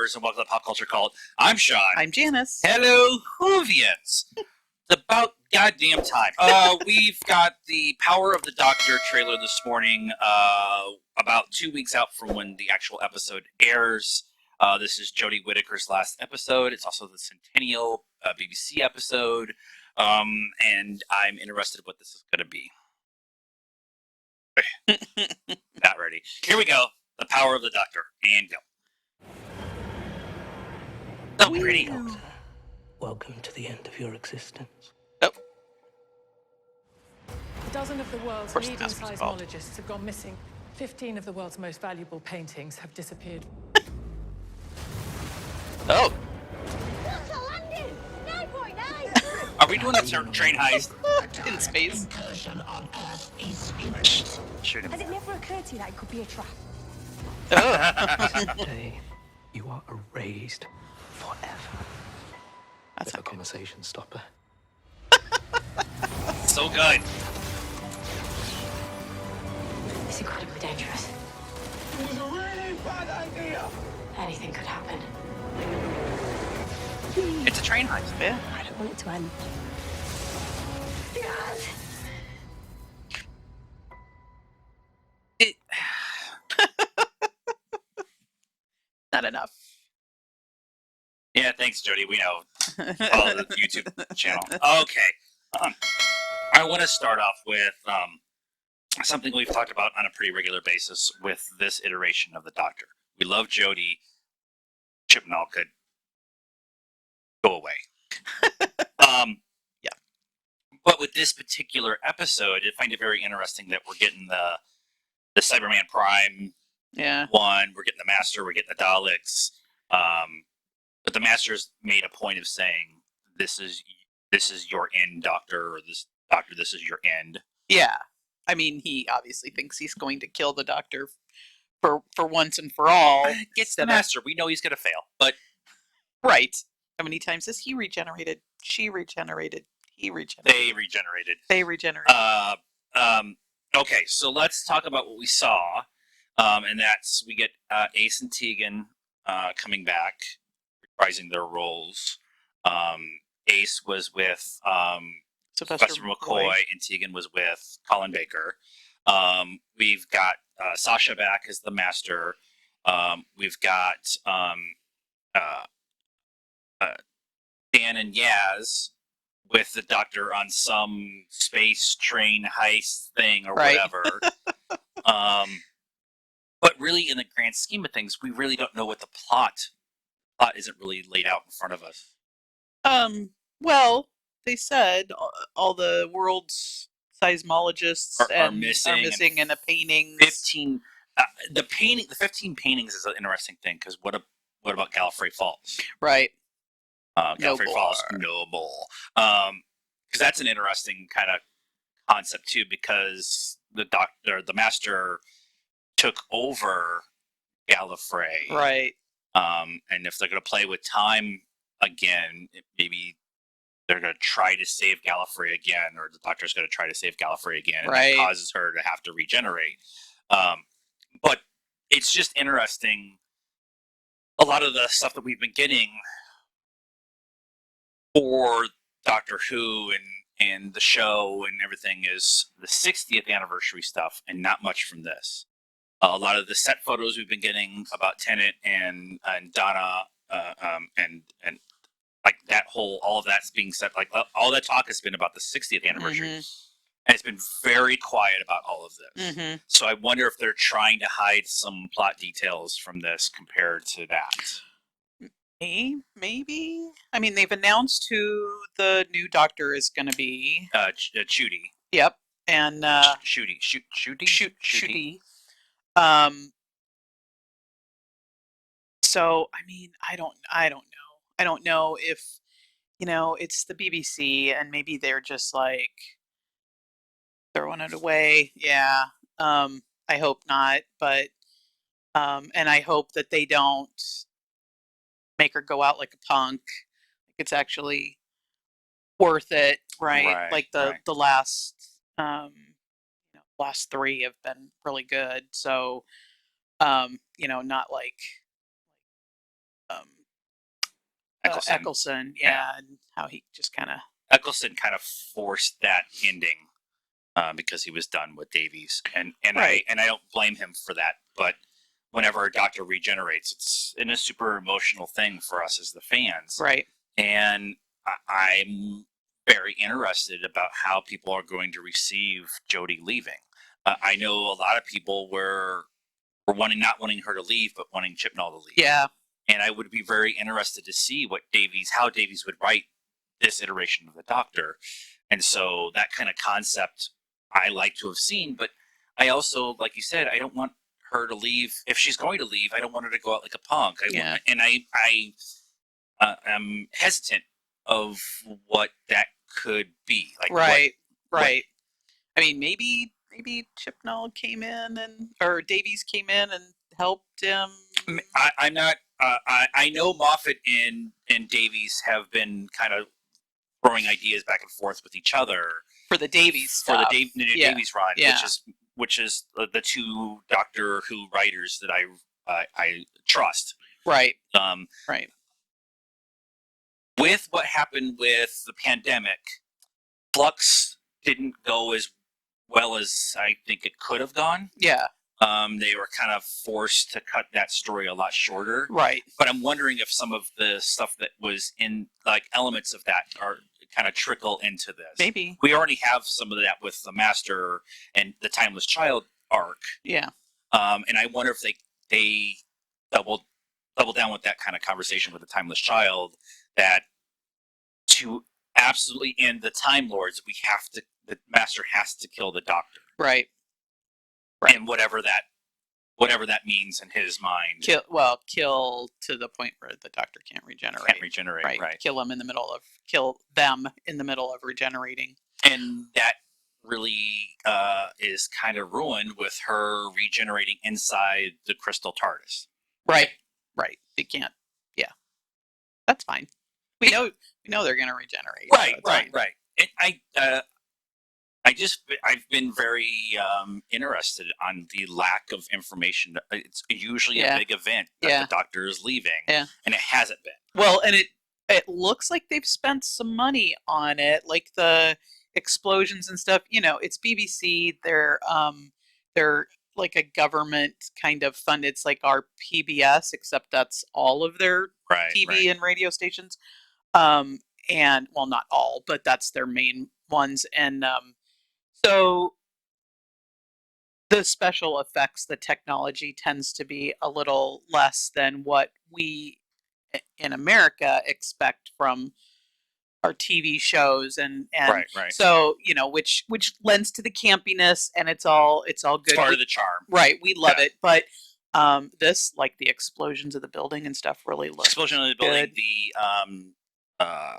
members, and welcome to Pop Culture Cult. I'm Sean. I'm Janice. Hello, Whovians. It's about goddamn time. We've got the Power of the Doctor trailer this morning, about 2 weeks out from when the actual episode airs. This is Jodie Whittaker's last episode. It's also the Centennial BBC episode, and I'm interested in what this is going to be. Not ready. Here we go. The Power of the Doctor. And go. So pretty. Welcome to the end of your existence. Oh. A dozen of the world's Of course, leading Master's involved. seismologists have gone missing. 15 of the world's most valuable paintings have disappeared. Oh. What's a landing? 9.9! Are we doing a train heist? In space. Incursion on Earth is imminent. Shoot him. Has it never occurred to you that it could be a trap? Oh. Today, you are erased forever. That's With a not good. conversation stopper. So good. It's incredibly dangerous. It's a really bad idea. Anything could happen. It's a train heist. Yeah. I don't want it to end. Yes! It, Not enough. yeah, thanks, Jodie. We know. Follow the YouTube channel. Okay. I want to start off with something we've talked about on a pretty regular basis with this iteration of the Doctor. We love Jodie. Chibnall could go away. Yeah. But with this particular episode, I find it very interesting that we're getting the Cyberman Prime Yeah. one, we're getting the Master, we're getting the Daleks. But the Master's made a point of saying, this is your end, Doctor, or this Doctor, this is your end. Yeah. I mean, he obviously thinks he's going to kill the Doctor for once and for all. Gets the instead of- Master. We know he's going to fail, but Right. How many times has he regenerated? She regenerated. He regenerated. they regenerated. They regenerated. Okay, so let's talk about what we saw. And that's, we get Ace and Tegan coming back, reprising their roles. Ace was with Sylvester McCoy, and Tegan was with Colin Baker. We've got Sasha back as the Master. We've got Dan and Yaz with the Doctor on some space train heist thing or Right. whatever. But really, in the grand scheme of things, we really don't know what the plot isn't really laid out in front of us. Well, they said all the world's seismologists Are missing and a painting. 15 the 15 paintings is an interesting thing, because what about Gallifrey Falls? Right. No Gallifrey Falls, more. no more. Because that's an interesting kind of concept too, because the Master took over Gallifrey, Right. and if they're going to play with time again, maybe they're going to try to save Gallifrey again, or the Doctor's going to try to save Gallifrey again, and Right. it causes her to have to regenerate. But it's just interesting. A lot of the stuff that we've been getting for Doctor Who and the show and everything is the 60th anniversary stuff, and not much from this. A lot of the set photos we've been getting about Tennant and Donna, and like that all of that's being set, like all that talk has been about the 60th anniversary, and it's been very quiet about all of this. Mm-hmm. So I wonder if they're trying to hide some plot details from this compared to that. Maybe. I mean, they've announced who the new Doctor is going to be. Shooty. Yep. And Shooty. Shooty. So I mean, I don't know. I don't know if it's the BBC and maybe they're just like throwing it away. Yeah. I hope not, but and I hope that they don't make her go out like a punk. It's actually worth it, right? Right, Like right. the last last three have been really good. So not like Eccleston. Yeah, and how he just kind of Eccleston kind of forced that ending because he was done with Davies, and Right. I don't blame him for that. But whenever a doctor regenerates, it's a super emotional thing for us as the fans, right. and I'm very interested about how people are going to receive Jodie leaving. I know a lot of people were not wanting her to leave, but wanting Chibnall to leave. Yeah, And I would be very interested to see how Davies would write this iteration of the Doctor. And so that kind of concept I like to have seen, but I also, like you said, I don't want her to leave. If she's going to leave, I don't want her to go out like a punk. Yeah. And I am hesitant of what that could be. Like right, what- right. I mean, maybe Chipnall came in or Davies came in and helped him. I'm not. I know Moffat and Davies have been kind of throwing ideas back and forth with each other For the Davies for the stuff. Yeah. Davies run, Yeah. which is the two Doctor Who writers that I trust. Right, Um, right. with what happened with the pandemic, Flux didn't go as well as I think it could have gone. Yeah, They were kind of forced to cut that story a lot shorter. right. But I'm wondering if some of the stuff that was in, like, elements of that are kind of trickle into this. Maybe. We already have some of that with the Master and the Timeless Child arc. Yeah, And I wonder if they double down with that kind of conversation with the Timeless Child, that to absolutely end the Time Lords, the Master has to kill the Doctor. right. Right. And whatever that means in his mind. Kill to the point where the Doctor can't regenerate. Can't regenerate, right. Kill them in the middle of regenerating. And that really is kind of ruined with her regenerating inside the crystal TARDIS. Right. They can't. Yeah, that's fine. We know they're gonna regenerate. so it's fine. Right. And I've been very interested on the lack of information. It's usually Yeah. a big event that Yeah. the Doctor is leaving, Yeah. and it hasn't been. Well, and it looks like they've spent some money on it, like the explosions and stuff. It's BBC. They're like a government kind of fund. It's like our PBS, except that's all of their Right. TV and radio stations. And well, not all, but that's their main ones. And so the special effects, the technology tends to be a little less than what we in America expect from our TV shows and Right. so which lends to the campiness, and it's all It's good. part of the charm. Right, we love Yeah. it, but this, like the explosions of the building and stuff, really look Explosion of the building, good. the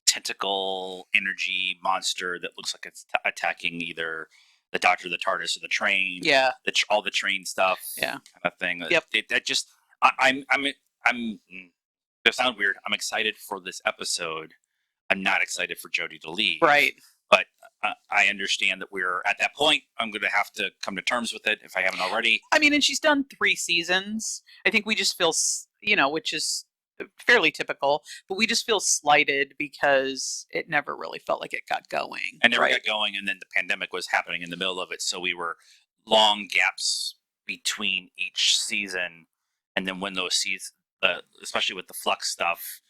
tentacle energy monster that looks like it's attacking either the Doctor, the TARDIS, or the train. Yeah, All the train stuff. Yeah. Kind of thing. Yep. That just I'm It sounds weird. I'm excited for this episode. I'm not excited for Jodie to leave. right. But I understand that we're at that point. I'm going to have to come to terms with it if I haven't already. I mean, and she's done 3 seasons. I think we just feel, which is fairly typical, but we just feel slighted because it never really felt like it got going. I never right? got going, and then the pandemic was happening in the middle of it, so we were long gaps between each season. And then when those seasons, especially with the Flux stuff,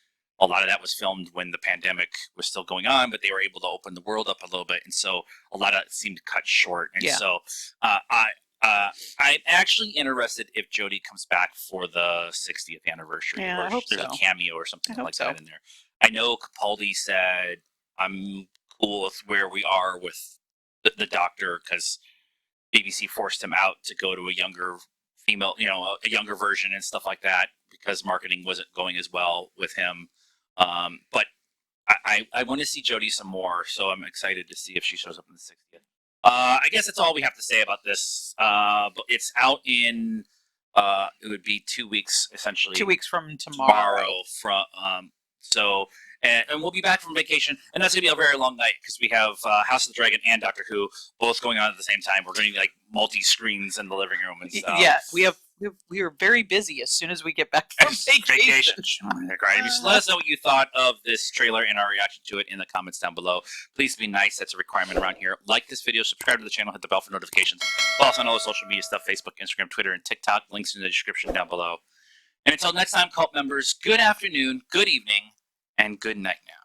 a lot of that was filmed when the pandemic was still going on, but they were able to open the world up a little bit, and so a lot of it seemed cut short. And Yeah. so I'm actually interested if Jodie comes back for the 60th anniversary, Yeah, or I hope there's so. a cameo or something I hope like so. that in there. I know Capaldi said, I'm cool with where we are with the Doctor, because BBC forced him out to go to a younger female, a younger version and stuff like that, because marketing wasn't going as well with him. But I want to see Jodie some more, so I'm excited to see if she shows up in the 60th. I guess that's all we have to say about this. But it's out in it would be 2 weeks essentially. 2 weeks from tomorrow. From and we'll be back from vacation, and that's gonna be a very long night because we have House of the Dragon and Doctor Who both going on at the same time. We're going to like multi screens in the living room and stuff. Yeah, we have we are very busy as soon as we get back from vacation. Right. So let us know what you thought of this trailer and our reaction to it in the comments down below. Please be nice. That's a requirement around here. Like this video, subscribe to the channel, hit the bell for notifications. Follow us on all the social media stuff, Facebook, Instagram, Twitter, and TikTok. Links in the description down below. And until next time, cult members, good afternoon, good evening, and good night now.